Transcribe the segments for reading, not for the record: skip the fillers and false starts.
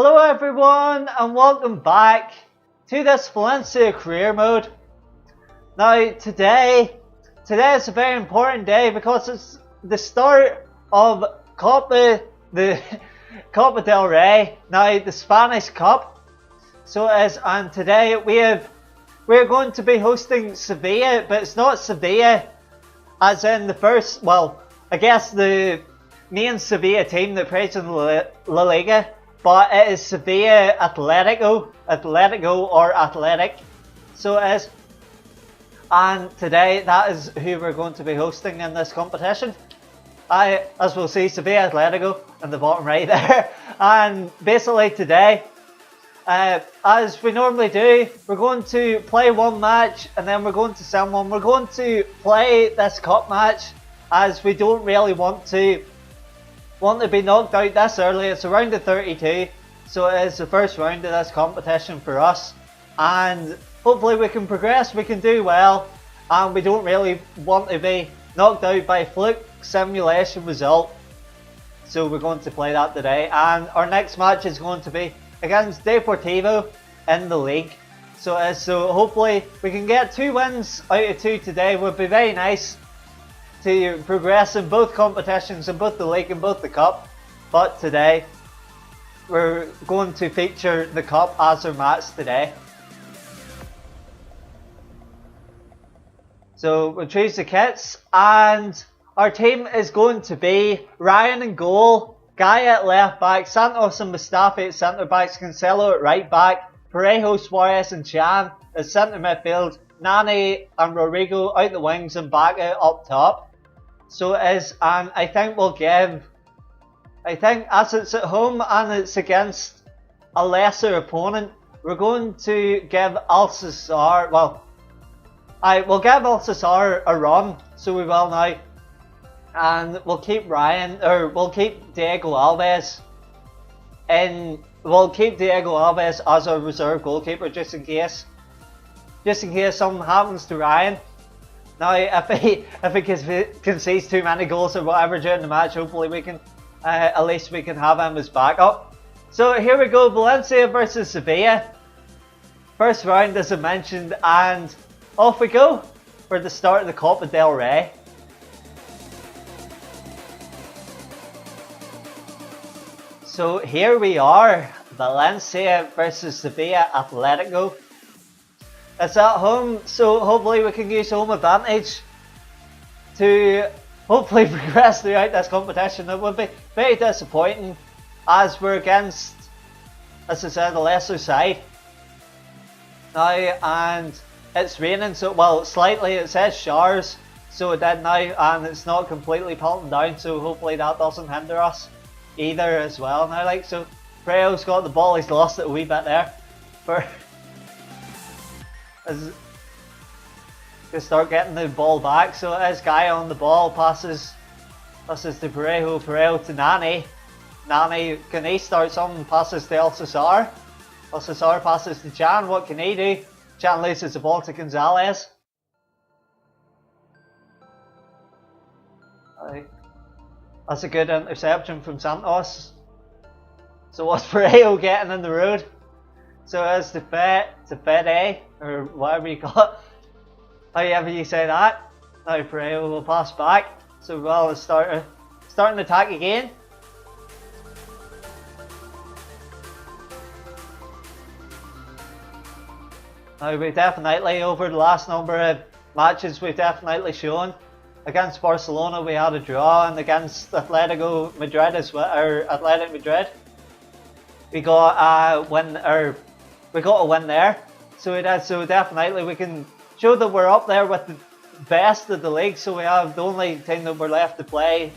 Hello everyone and welcome back to this Valencia career mode. Now today is a very important day because it's the start of the Copa del Rey, now the Spanish Cup. So it is, and today we're going to be hosting Sevilla, but it's not Sevilla as in the first, well, I guess the main Sevilla team that plays in La Liga. But it is Sevilla Atletico or Athletic, so it is. And today that is who we're going to be hosting in this competition. As we'll see, Sevilla Atletico in the bottom right there. And basically today, as we normally do, we're going to play one match and then we're going to send one. We're going to play this cup match as we don't really want to be knocked out this early. It's a round of 32, so it is the first round of this competition for us, and hopefully we can progress, we can do well, and we don't really want to be knocked out by a fluke simulation result. So we're going to play that today, and our next match is going to be against Deportivo in the league. So hopefully we can get 2 wins out of 2 today. Would be very nice to progress in both competitions, in both the league and both the cup. But today we're going to feature the cup as our match today. So we'll choose the kits, and our team is going to be Ryan in goal, Guy at left back, Santos and Mustafi at centre backs, Cancelo at right back, Parejo, Suarez and Chan at centre midfield, Nani and Rodrigo out the wings and Baca up top. So it is, and I think as it's at home and it's against a lesser opponent, we're going to give Alcazar, we'll give Alcazar a run, so we will now, and we'll keep we'll keep Diego Alves as our reserve goalkeeper just in case something happens to Ryan. Now, if he concedes too many goals or whatever during the match, hopefully we can, at least we can have him as backup. So here we go, Valencia versus Sevilla. First round, as I mentioned, and off we go for the start of the Copa del Rey. So here we are, Valencia versus Sevilla Atletico. It's at home, so hopefully we can use home advantage to hopefully progress throughout this competition. It would be very disappointing as we're against, as I said, a lesser side now, and it's raining, so well, slightly, it says showers, so it did now, and it's not completely pelting down, so hopefully that doesn't hinder us either as well now. Like, so Preo's got the ball, he's lost it a wee bit there to start getting the ball back. So it is Guy on the ball, passes to Parejo to Nani. Can he start something? Passes to Alcazar passes to Chan. What can he do? Chan loses the ball to Gonzalez. That's a good interception from Santos. So what's Parejo getting in the road? So it's the Fede, or whatever you call it, however you say that. Now Parejo will pass back, so we'll start an attack again. Now we've definitely, over the last number of matches, we've definitely shown. Against Barcelona we had a draw, and against Atletico Madrid as well, or Athletic Madrid, we got a win there. So it is, so definitely we can show that we're up there with the best of the league. So we have the only team that we're left to play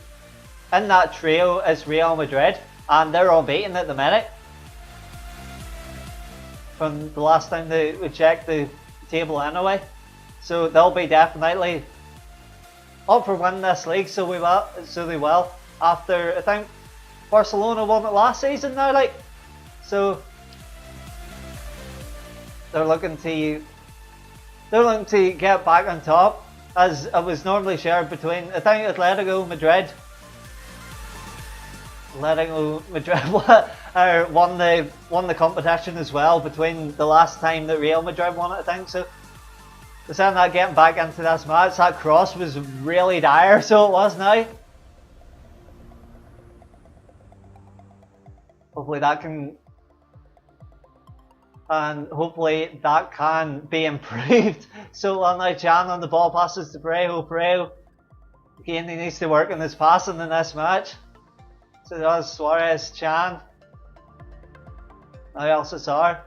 in that trio is Real Madrid, and they're unbeaten at the minute. From the last time we checked the table anyway. So they'll be definitely up for winning this league, so they will. After, I think Barcelona won it last season now, like, so they're looking to get back on top, as it was normally shared between, I think, Atletico Madrid. won the competition as well between the last time that Real Madrid won it, I think. So instead of getting back into this match, that cross was really dire, so it was now. Hopefully that can be improved. So well now Chan on the ball passes to Parejo. Parejo again, he needs to work on his passing in this match. So does Suarez, Chan. Now El Cesar.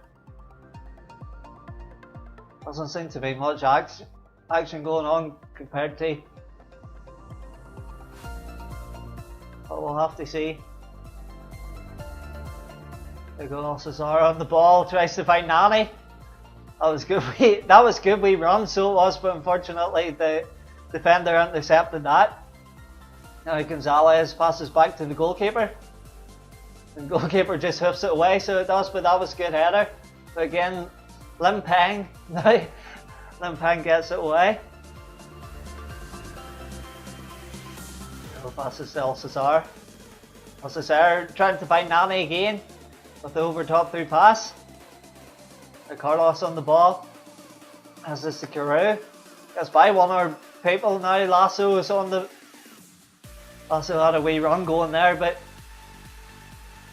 Doesn't seem to be much action going on compared to. But we'll have to see. There goes El Cesar on the ball, tries to find Nani. That was good. That was good. We run, so it was, but unfortunately the defender intercepted that. Now Gonzalez passes back to the goalkeeper. The goalkeeper just hoofs it away, so it does, but that was a good header. But again, Limpang, now Limpang gets it away. So passes to El Cesar. El Cesar trying to find Nani again with the over top through pass. Carlos on the ball. Has this to Carew. Gets by one of our people now. Lasso is on the. Lasso had a wee run going there, but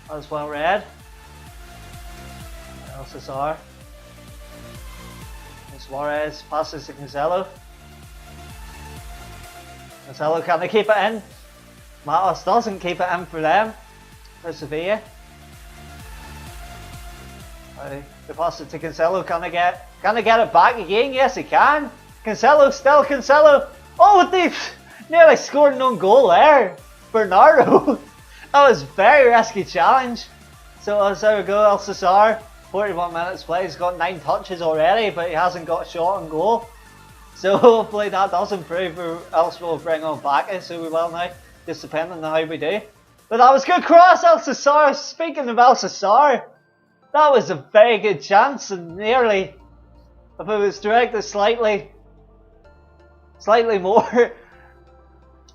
that was well read. El Cesar. Suarez passes to Cancelo. Cancelo, can they keep it in? Matos doesn't keep it in for them. For Sevilla. They pass it to Cancelo. Can they get it back again? Yes, he can. Cancelo, still Cancelo. Oh, they've nearly scored an own goal there. Bernardo. That was a very risky challenge. So there we go. El Cesar, 41 minutes play. He's got 9 touches already, but he hasn't got a shot on goal. So hopefully that does improve, or else we'll bring on back. So we will now, just depending on how we do. But that was good cross, El Cesar. Speaking of El Cesar, that was a very good chance, and nearly, if it was directed slightly more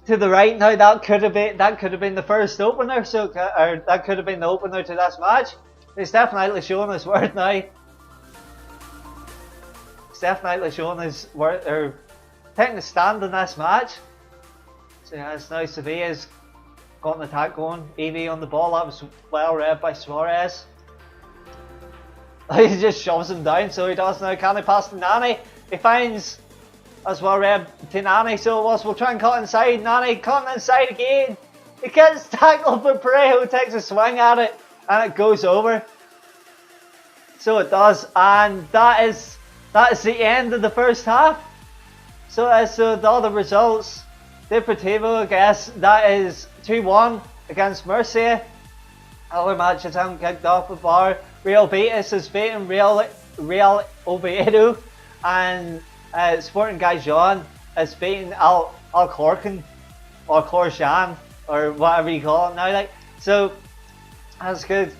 to the right now, that could have been the first opener. So or that could have been the opener to this match. He's definitely showing his worth now. He's definitely showing his worth, or taking a stand in this match. So yeah, it's now Sevilla's got an attack going. Evie on the ball. That was well read by Suarez. He just shoves him down, so he does now. Can he pass to Nani? He finds as well read to Nani, so it was. We'll try and cut inside. Nani cutting inside again. He gets tackled, but Parejo takes a swing at it, and it goes over. So it does, and that is the end of the first half. So the other results, Deportivo, I guess, that is 2-1 against Murcia. Other matches haven't kicked off with bar. Real Betis is beating Real Oviedo, and Sporting Gijón is beating Alcorcón or Corchan or whatever you call it now. Like, so that's good.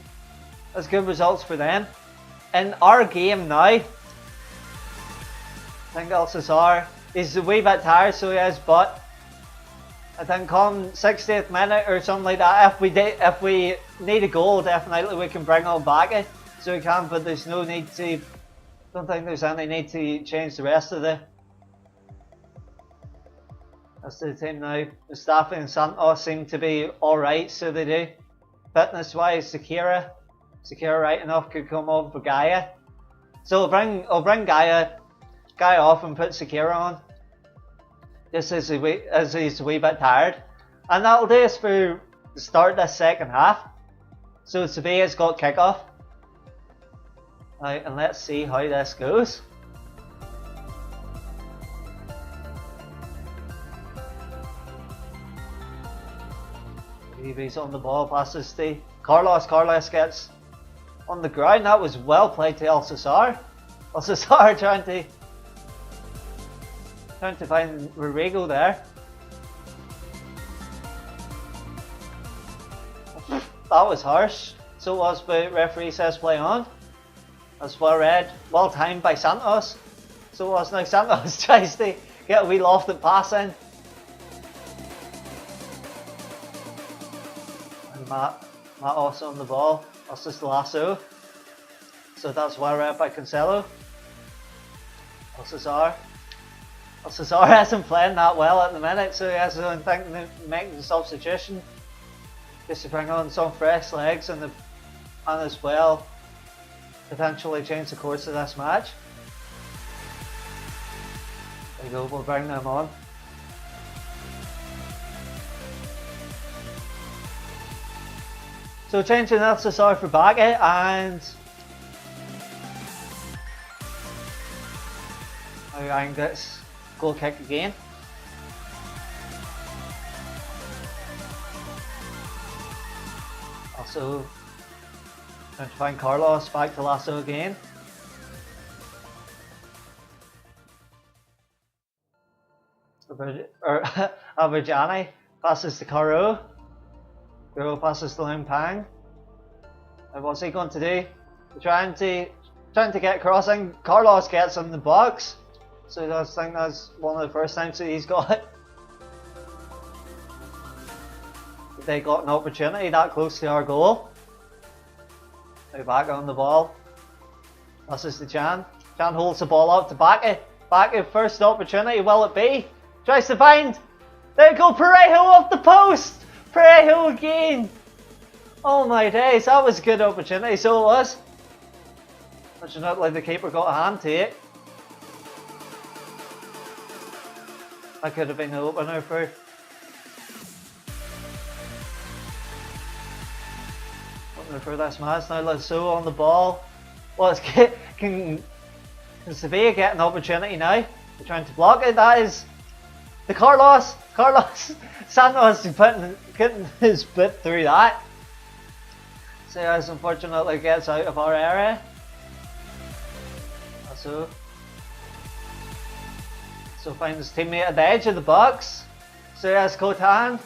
That's good results for them. In our game now, I think El Cesar is a wee bit tired, so he is, but I think come 60th minute or something like that, if we need a goal, definitely we can bring on back so we can, but there's no need to, don't think there's any need to change the rest of the team now. Mustafi and Santos seem to be alright, so they do. Fitness wise, Sakira right enough could come on for Gaia. So I'll bring Gaia off and put Sakira on. Just as he's a wee bit tired. And that'll do us for the start of this second half. So Sevilla's got kickoff. Right, and let's see how this goes. He's on the ball, passes to Carlos. Carlos gets on the ground. That was well played to El Cesar. El Cesar trying to find Rodrigo there. That was harsh. So it was, but referee says play on. That's well read. Well timed by Santos. So it was now. Santos tries to get a wee lofted pass in. And Matt also on the ball. That's just the lasso. So that's well read by Cancelo. Cesar hasn't playing that well at the minute, so he has to think making the substitution just to bring on some fresh legs and as well potentially change the course of this match. There you go, we'll bring them on. So changing that Cesar for Bakke, and Ryan gets goal kick again. Also trying to find Carlos, back to Lasso again. Aberjani passes to Caro. Caro passes to Limpang. And what's he going to do? Trying to get crossing. Carlos gets in the box. So I think that's one of the first times that he's got it. They got an opportunity that close to our goal. Now back on the ball. Passes to Chan. Chan holds the ball up to Bakke. Bakke, first opportunity, will it be? Tries to find. There you go, Parejo off the post! Parejo again! Oh my days, that was a good opportunity, so it was. Fortunately, the keeper got a hand to it. That could have been the opener for this match. Now Lasso on the ball. Well, can Sevilla get an opportunity now? They're trying to block it. That is the Carlos Santos putting his bit through that. So as unfortunately gets out of our area. So finds his teammate at the edge of the box. So has Cotan.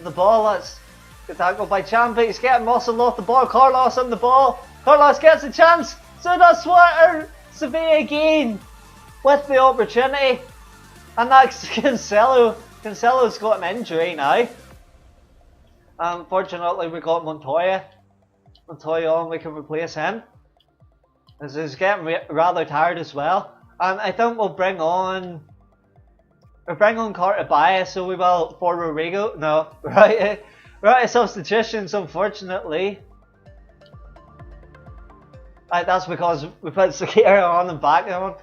The ball, that's good tackle by Chan, but he's getting muscled off the ball. Carlos on the ball. Carlos gets a chance. So does Sweater. Sevilla again with the opportunity. And that's Cancelo. Cancelo's got an injury now. Unfortunately, we got Montoya. Montoya on, we can replace him. As he's getting rather tired as well. And I think we'll bring on Cartabaya, so we will for Rodrigo. No, right substitutions, unfortunately. That's because we put Sakira on and back on.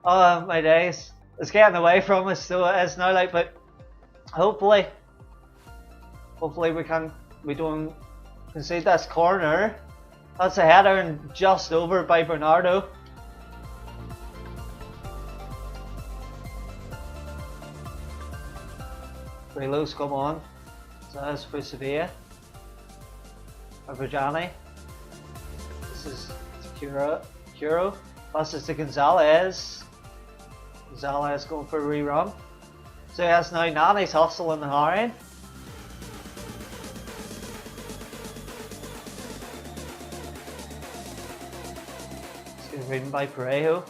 Oh my days. It's getting away from us, so it is now, like, but hopefully we don't concede this corner. That's a header and just over by Bernardo. Relos come on. So that's for Sevilla. Aberjani. This is Curo. Passes to Gonzalez. Gonzalez going for a rerun. So he has now Nani's hustling the Harin. It's getting ridden by Parejo.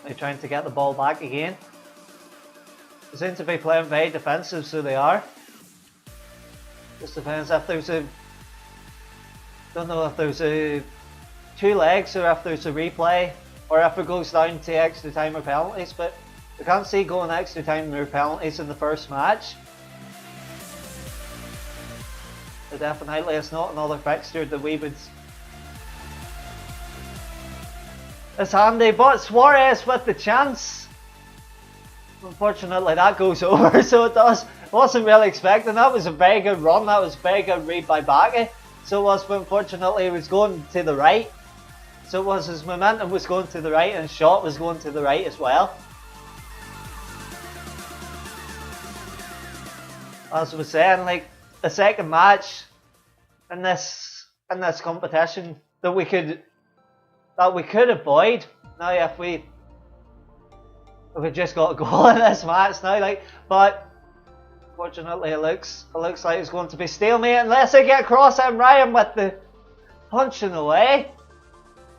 They're trying to get the ball back again. They seem to be playing very defensive, so they are. Just depends if there's don't know if there's two legs or if there's a replay or if it goes down to extra time or penalties, but we can't see going extra time or penalties in the first match. So definitely it's not another fixture that we would. It's handy, but Suarez with the chance. Unfortunately that goes over, so it does. Wasn't really expecting that. Was a very good run, that was a very good read by Bakke. So it was, but unfortunately it was going to the right. So it was, his momentum was going to the right and his shot was going to the right as well. As I was saying, like the second match in this competition that we could avoid. Now if we just got a goal in this match now, like, but fortunately it looks like it's going to be stalemate unless they get across and Ryan with the punching away.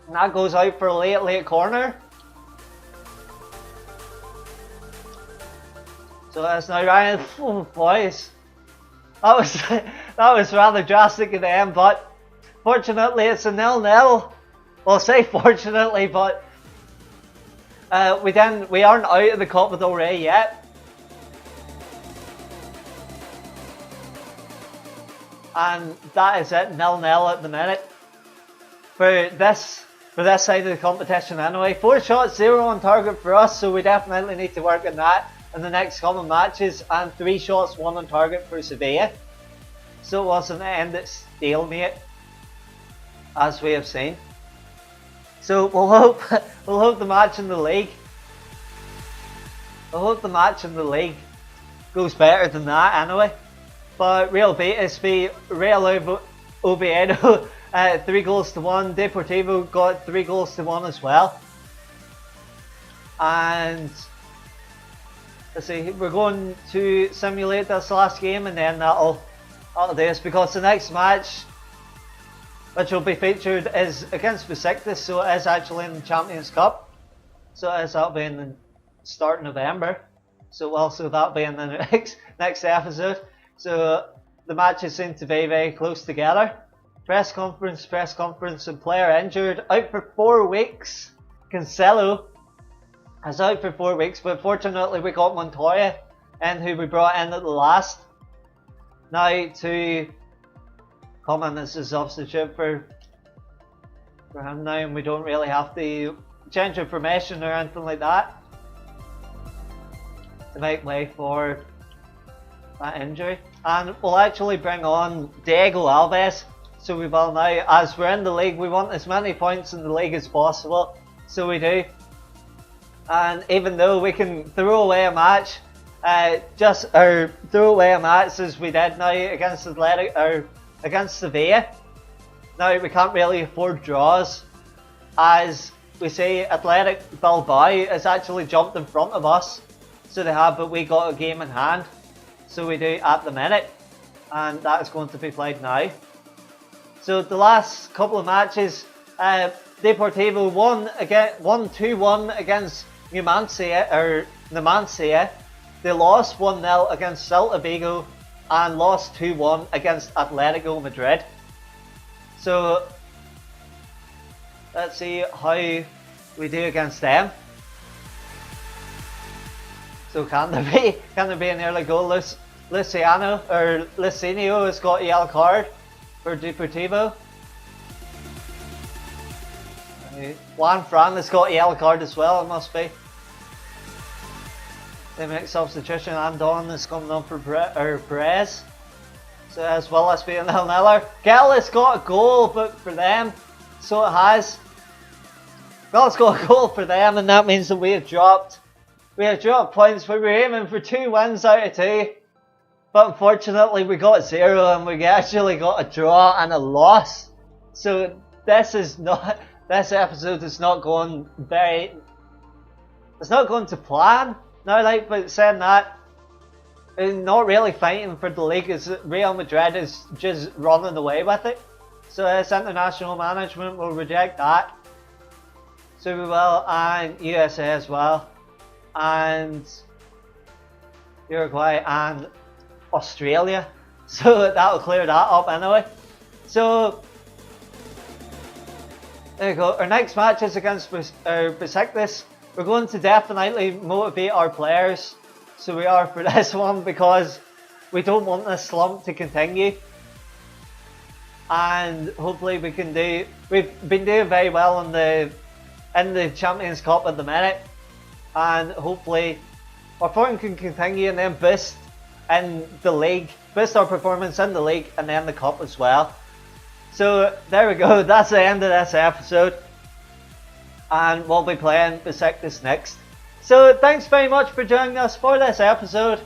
And that goes out for a late corner. So that's now Ryan. Oh, boys, that was rather drastic at the end, but Fortunately, it's a 0-0. Well, say fortunately, but we aren't out of the Copa del Rey yet. And that is it, 0-0 at the minute for this side of the competition anyway. 4 shots, 0 on target for us, so we definitely need to work on that in the next couple matches. And 3 shots, 1 on target for Sevilla. So it wasn't an ended stalemate, as we have seen. So we'll hope the match in the league. I hope the match in the league goes better than that anyway. But Real Betis beat Real Oviedo 3-1. Deportivo got 3-1 as well. And let's see, we're going to simulate this last game, and then that'll do us, because the next match which will be featured is against Besiktas, so it is actually in the Champions Cup. So that'll be in the start of November. So that'll be in the next episode. So the matches seem to be very close together. Press conference, and player injured, out for 4 weeks. Cancelo is out for 4 weeks, but fortunately we got Montoya in, who we brought in at the last. Now to come in as a substitute for him now, and we don't really have to change information or anything like that to make way for that injury. And we'll actually bring on Diego Alves. So we will now, as we're in the league, we want as many points in the league as possible. So we do. And even though we can throw away a match, throw away a match as we did now against against Sevilla. Now we can't really afford draws, as we see Athletic Bilbao has actually jumped in front of us. So they have, but we got a game in hand. So we do at the minute, and that is going to be played now. So the last couple of matches, Deportivo won 2-1 against Numancia. They lost 1-0 against Celta Vigo and lost 2-1 against Atletico Madrid. So let's see how we do against them. So can there be an early goal? Luciano has got a yellow card for Deportivo. Juan Fran has got a yellow card as well, it must be. They make substitution. Andon is coming on for Perez. So as well as being 0-0. Gell has got a goal, but for them, so it has. Gell's got a goal for them, and that means that we have dropped points. We were aiming for 2 wins out of 2, but unfortunately we got 0, and we actually got a draw and a loss. So this episode is not going it's not going to plan. Now, but saying that, not really fighting for the league, as Real Madrid is just running away with it. So as international management will reject that. So we will, and USA as well, and Uruguay and Australia. So that'll clear that up anyway. So there you go. Our next match is against Besiktas. We're going to definitely motivate our players. So we are for this one, because we don't want this slump to continue. And hopefully we can do. We've been doing very well in the Champions Cup at the minute, and hopefully our form can continue, and then boost in the league, boost our performance in the league, and then the cup as well. So there we go. That's the end of this episode, and we'll be playing Besiktas next. So thanks very much for joining us for this episode.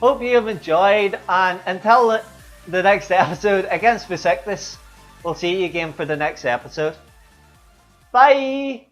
Hope you have enjoyed, and until the next episode against Besiktas, we'll see you again for the next episode. Bye!